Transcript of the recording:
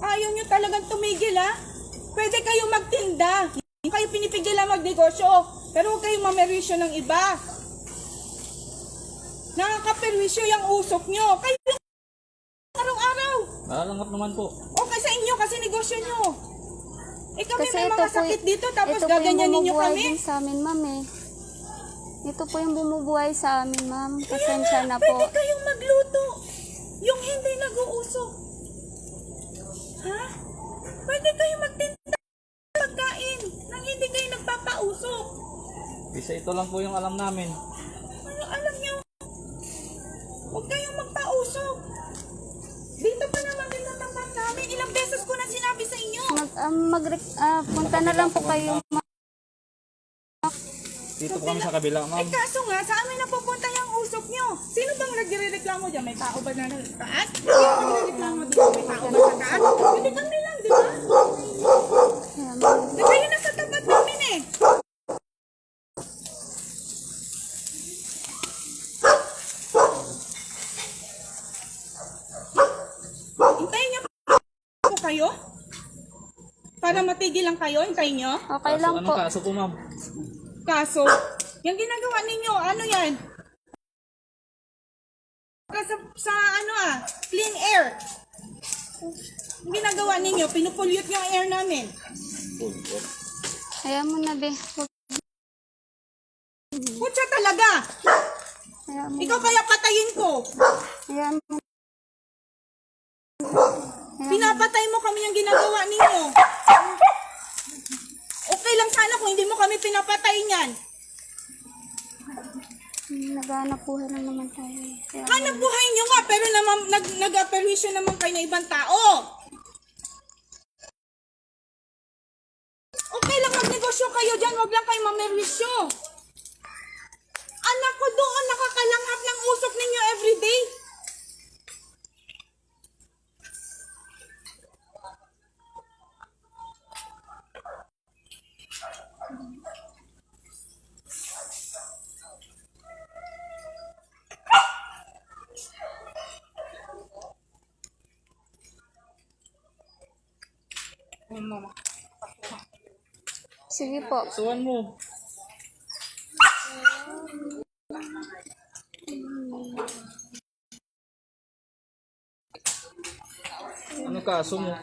ayaw nyo talagang tumigil, ha? Pwede kayo magtinda. Hindi kayo pinipigilan magnegosyo. Pero huwag kayong mamerisyo ng iba. Nakakaperwisyo yung usok nyo. Kayo araw-araw. Nalangat naman po. Okay sa inyo kasi negosyo nyo. Eh kami Kasi may ito mga po, sakit dito tapos ito po yung gaganyanin nyo bumubuhay kami. din sa amin, ma'am eh. Ito po yung bumubuhay sa amin, ma'am. Pasensya na Pwede po. kayong magluto. Yung hindi nag-uusok. Ha? Pwede kayong magtinda pagkain nang hindi kayo nagpapausok. Isa ito lang po yung alam namin. Ano alam nyo? Huwag kayong magpausok. Dito pa naman din natapat namin. Ilang beses ko na sinabi sa inyo. Punta na lang po kayo, ma'am. Dito po kami sa kabila, Eh ma'am. kaso nga, sa amin napupunta yung usok nyo. Sino bang nagre-reklamo dyan? May tao ba na nagtaas? Sino nagre-reklamo dito? May tao ba sa taas? Hindi kami lang, di ba? Ayan, ma'am. Di kayo nasa tapat namin eh. Hintayin niyo po kayo? Para matigil lang kayo? Hintayin niyo? Okay lang po. Anong kaso po, ma'am? Kaso, yung ginagawa ninyo, ano yan? Sa ano clean air. Yung ginagawa ninyo, pinupollute yung air namin. Ayan mo na, be. Putya talaga! Ayan mo. Ikaw kaya patayin ko. Ayan mo. Pinapatay mo kami yung ginagawa ninyo. Okay lang sana kung hindi mo kami pinapatay niyan. Naghanap buhay lang naman tayo. Ayan. Hanap buhay nyo nga, pero nag-aperwisyo naman kayo na ibang tao. Okay lang magnegosyo kayo dyan, wag lang kayo mamerwisyo. Anak ko doon, nakakalanghap ng usok ninyo everyday. Sige po. Suwan mo. Ano kaso mo?